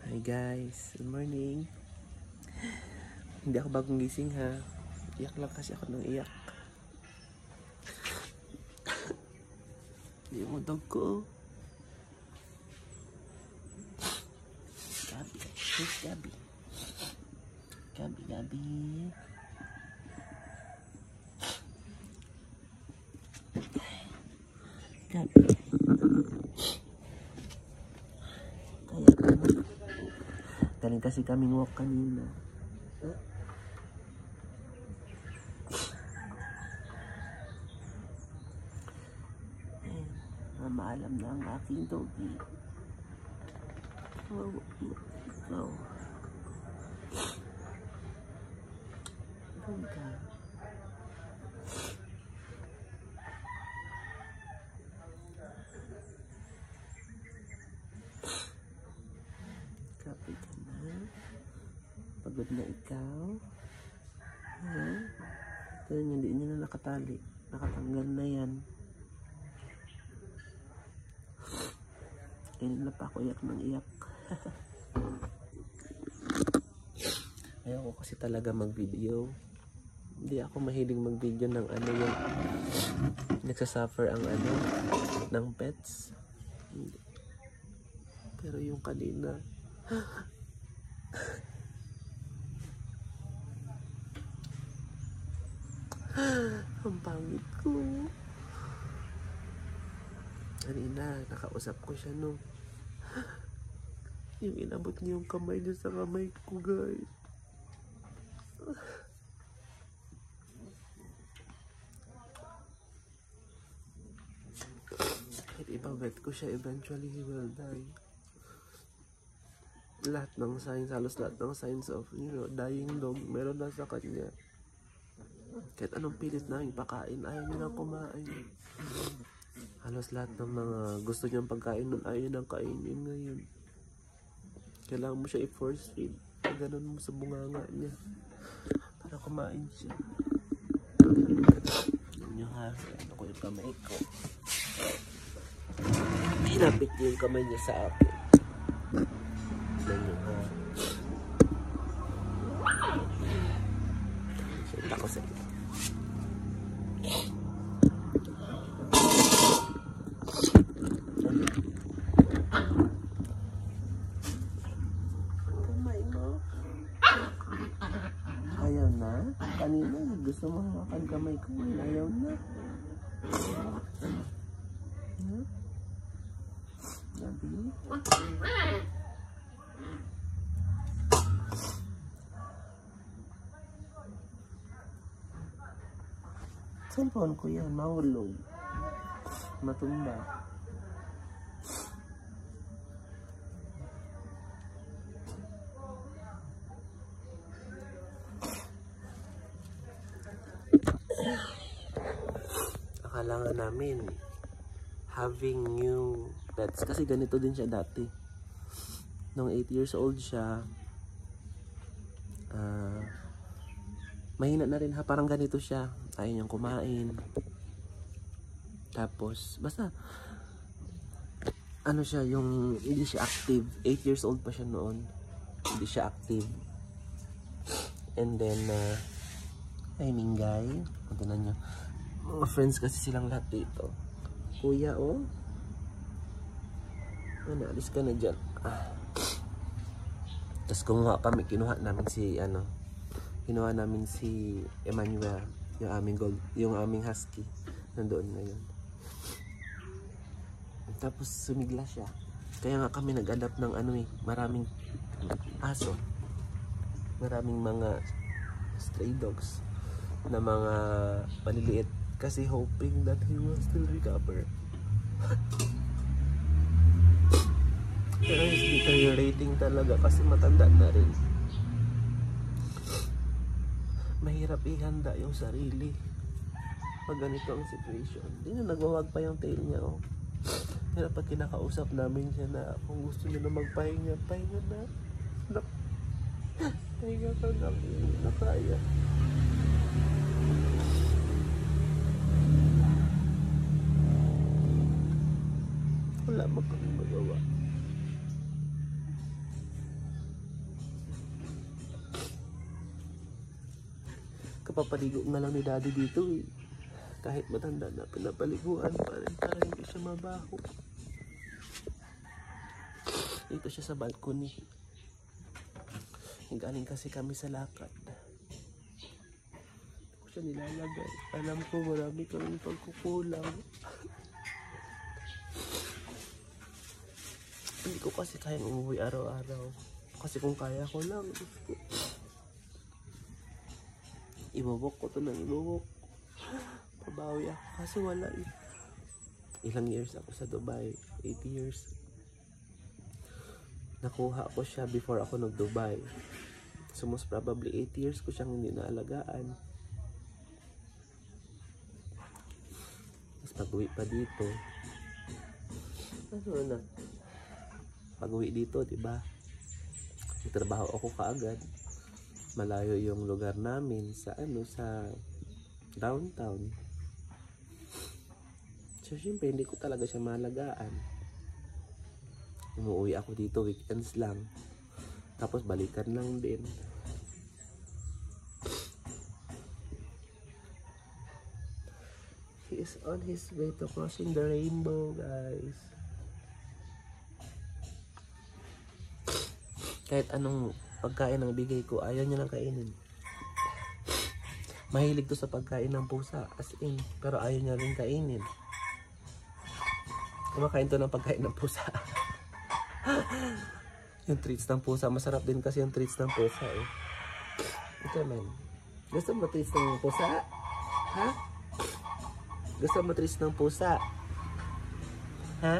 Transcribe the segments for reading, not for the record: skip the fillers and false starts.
Hi guys, good morning. Hindi ako bagong gising ha. Iyak lang kasi ako ng iyak. Yung dog ko. Gabi. Where's Gabi? Gabi. Gabi. Galing kasi kaming walk kanina. Maalam na ang aking doggy. Oh. Ganda. Kapit ka na. Pagod na ikaw. Ha? Kaya hindi niya na nakatali. Nakatanggal na yan. Kanina pa ako iyak ng iyak. Ayaw ko kasi talaga mag-video. Hindi ako mahilig mag-video ng ano yung nagsasuffer ang ano ng pets. Hindi. Pero yung kanina ang pangit ko. Kanina, nakausap ko siya no. Yung inabot niya yung kamay niya sa kamay ko, guys. Kahit ipabet ko siya, eventually he will die. Lahat ng signs, halos lahat ng signs of, dying dog, meron na sa kanya. Kahit anong pilit namin pakain, ayaw niya nang kumain. Halos lahat ng mga gusto niyang pagkain nun, ayaw nang kainin ngayon. Kailangan mo siya i-force feed. Ganun mo sa bunganga niya para kumain siya. Yan nyo ha. Ano ko yung kamay ko. Pinapit niya yung kamay niya sa akin. Yan nyo ha. Sinta ko sa iyo. Ayaw na? Kanina gusto mo hawakan kamay ko. Ayaw na. Gabi. Cellphone ko yan. Mahulog. Matumba. Akala nga namin having new pets kasi ganito din siya dati nung 8 years old siya. Mahina na rin ha, parang ganito siya, ayaw niyang kumain, tapos basta ano siya, yung hindi siya active. 8 years old pa siya noon, hindi siya active. And then ay Mingay, punta na nyo. Mga friends kasi silang lahat dito. Kuya, oh. Alis ka na dyan. Tapos kumuha kami, kinuha namin si Emmanuel, yung aming husky. Nandoon ngayon. Tapos sumigla siya. Kaya nga kami nag-adapt ng maraming aso. Maraming mga stray dogs na mga maliliit. Kasi hoping that he will still recover. Pero he's deteriorating talaga kasi matanda na rin. Mahirap ihanda yung sarili pag ganito ang situation. Hindi na nagwawag pa yung tail niya, oh. Pero pag kinakausap namin siya na kung gusto niya na magpahinga, pahinga na. Pahinga ka na, hindi na kaya. Wala mo kami magawa. Kapapaligo nga lang ni daddy dito eh. Kahit matanda na, pinapaliguan pa rin para hindi siya mabaho. Dito siya sa balcony. Galing kasi kami sa lakad. Hindi ko siya nilalagay. Alam ko marami kaming pagkukulang. Hindi ko kasi kayang umuwi araw-araw. Kasi kung kaya ko lang, ibubok ko to ng ibubok. Pabawi ako. Kasi wala eh. Ilang years ako sa Dubai? 8 years. Nakuha ko siya before ako nag-Dubai. So most probably 8 years ko siyang hindi naalagaan. Tapos pag-uwi pa dito. Ano na? Pag-uwi dito, diba? Nagtrabaho ako kaagad. Malayo yung lugar namin sa sa downtown. So syempre hindi ko talaga siya maalagaan. Umuwi ako dito weekends lang. Tapos balikan lang din. He is on his way to crossing the rainbow, guys. Kahit anong pagkain ang bigay ko, ayaw niya lang kainin. Mahilig to sa pagkain ng pusa, as in. Pero ayaw niya rin kainin. Kumakain to ng pagkain ng pusa. Yung treats ng pusa, masarap din kasi yung treats ng pusa eh. Ito man. Gusto mo treats ng pusa? Ha? Gusto mo treats ng pusa? Ha?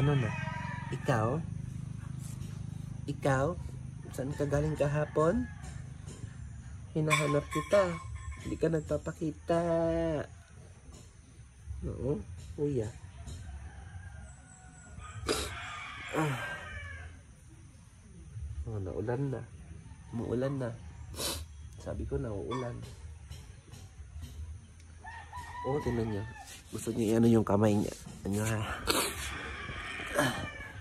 Ano na? Ikaw? Ikaw? Saan ka galing kahapon? Hinahanap kita. Hindi ka nagpapakita. Oo, kuya. Naulan na. Umuulan na. Sabi ko nauulan. Oo, tinan niya. Gusto niya yung kamay niya. Ano ha?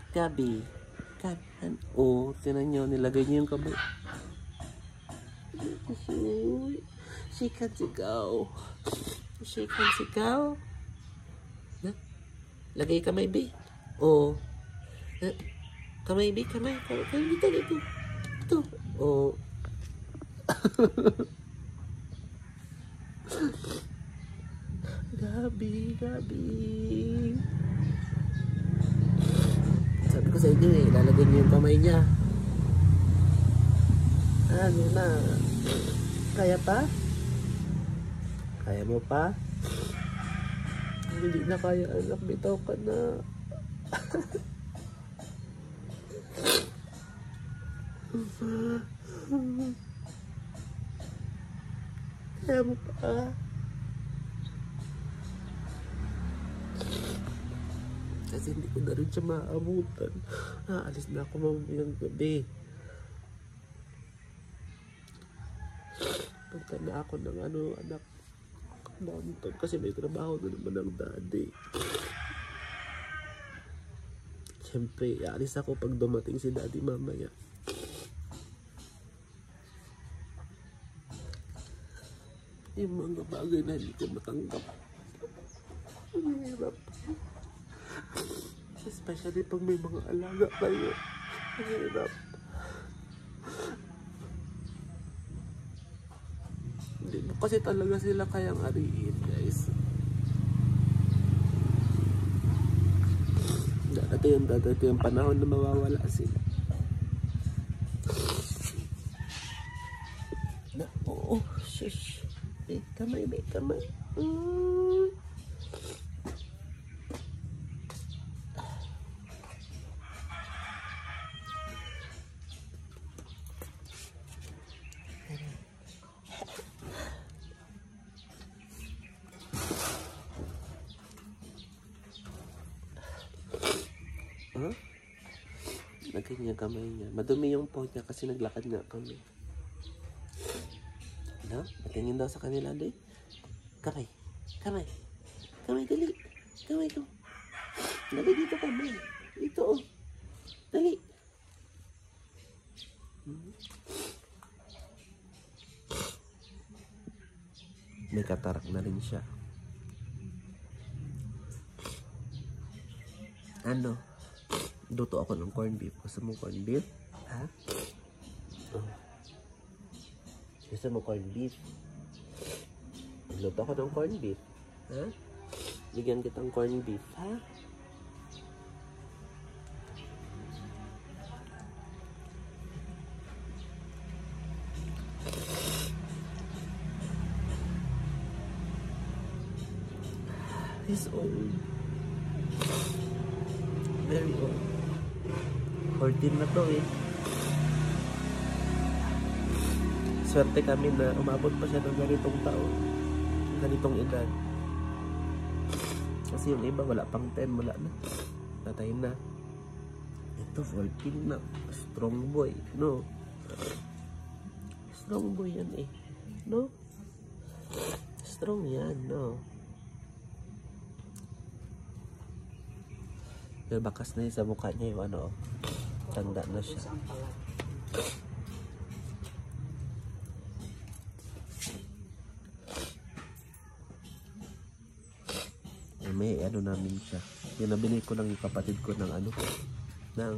Gabi. Gabi. Oo, tinan niyo. Nilagay niya yung kamay. Shake hands, ikaw. Shake hands, ikaw. Lagay kamay, be. Oo. Kamay, be. Kamay. Kamay dito, dito. Ito. Oo. Gabi, Gabi. Sabi ko sa inyo eh, lalagyan niyo yung kamay niya. Ano na? Kaya pa? Kaya mo pa? Hindi na kaya, anak. Bitaw ka na. Kaya mo pa? Kasi hindi ko na rin siya maabutan. Aalis na ako mamayang gabi. Punta na ako ng anak. Downtown kasi may trabaho na naman ng daddy. Siyempre, aalis ako pag dumating si daddy mamaya. Yung mga bagay na hindi ko matanggap. Ang hirap. Especially pag may mga alaga kayo. Ang hirap. Hindi mo kasi talaga sila kayang ariin, guys. Dati yung panahon na mawawala sila. Oo, shush. May kamay, may kamay. Huh? Lagay niya kamay niya. Madumi yung paw niya kasi naglakad nga kami. Ano? Patingin daw sa kanila, day. Kamay. Kamay. Kamay, dali. Kamay ko. Dali dito kamay. Dito, oh. Dali. May katarak na rin siya. Ano? Luto ako ng corned beef. Gusto mo corned beef? Ha? Gusto mo corned beef? Luto ako ng corned beef. Ha? Bigyan kitang corned beef, ha? He's old. Very old. 14 na to eh. Swerte kami na umabot pa siya ng ganitong taon. Ganitong edad. Kasi yung iba wala pang 10, wala na. Patay na. Ito 14 na. Strong boy. No? Strong boy yan eh. No? Strong yan, no? Pero bakas na yun sa mukha niya yung ano, tanda na siya. May ano namin siya. Yung nabili ko lang yung kapatid ko ng ano, ng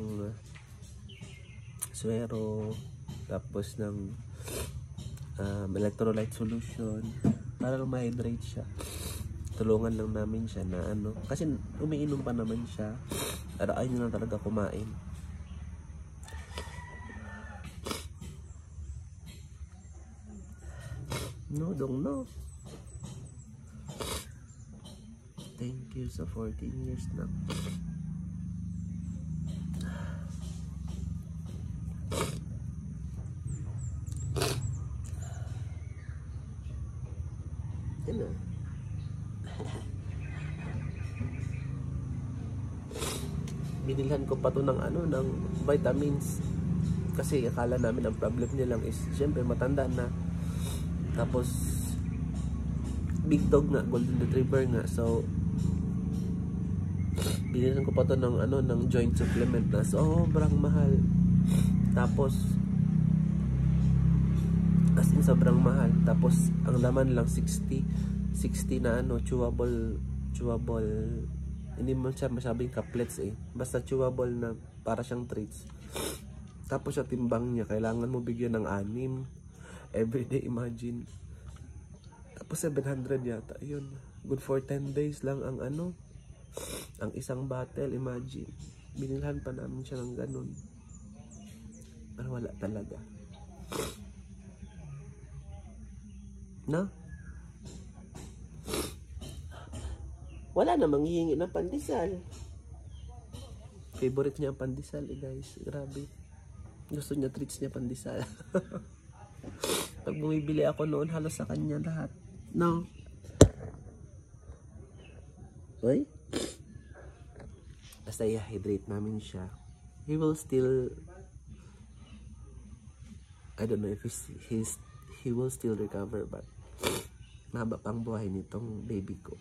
suero, tapos ng electrolyte solution para lang ma-hydrate siya. Tulungan lang namin siya na ano, kasi umiinom pa naman siya, pero ayaw niya lang talaga kumain. No, dong, no. Thank you sa 14 years na. Ano? Binilhan ko pa to ng ano, ng vitamins. Kasi akala namin ang problem niya lang is syempre matanda na. Tapos big dog nga, golden retriever nga. So binilhan ko pa to ng ano, ng joint supplement na sobrang mahal. Tapos as in sobrang mahal. Tapos ang laman lang 60 na ano, chewable. Hindi mo siya masabing caplets eh. Basta chewable na para siyang treats. Tapos sa timbang niya, kailangan mo bigyan ng 6 everyday, imagine. Tapos 700 yata. Yun. Good for 10 days lang ang ano, ang isang bottle, imagine. Binilhan pa namin siya ng ganun. Pero wala talaga. No? Wala namang hihingi ng pandesal. Favorite niya ang pandesal eh guys. Grabe. Gusto niya treats niya pandesal. Pag bumibili ako noon, halos sa kanya lahat. No? Uy? Basta i-hydrate namin siya. He will still, I don't know if he will still recover, but mahaba pang buhay nitong baby ko.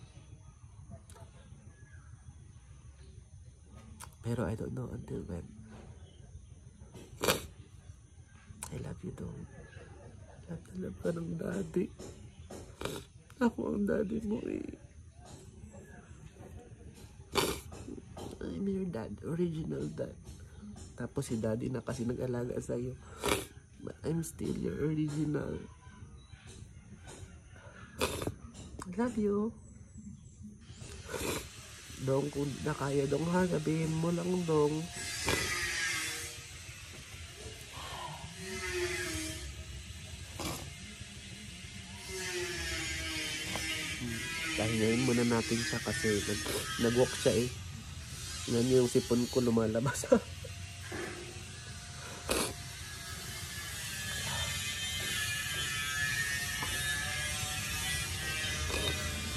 Pero I don't know until when. I love you, dong. Love ka ng daddy. Ako ang daddy mo eh. I'm your dad, original dad. Tapos si daddy na kasi nag-alaga sa'yo. But I'm still your original. I love you. Dong, kung na kaya dong ha, sabihin mo lang dong. Pahingayin muna natin siya kasi nag-walk siya eh. Yan yung sipon ko lumalabas.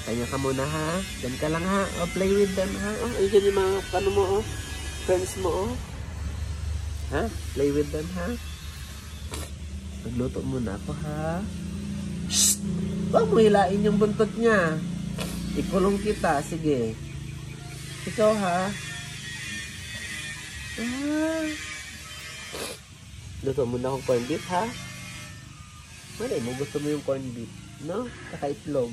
Kaya ka muna ha. Diyan ka lang ha. Oh, play with them ha. Oh, ayun yung mga ano mo oh. Friends mo oh. Ha? Play with them ha. Magluto muna ako ha. Shhh! Huwag mo hilain yung buntot niya. Ikulong kita. Sige. Ikaw ha. Luto muna akong corned beef ha. Malay mo, gusto mo yung corned beef, no? Saka itlog.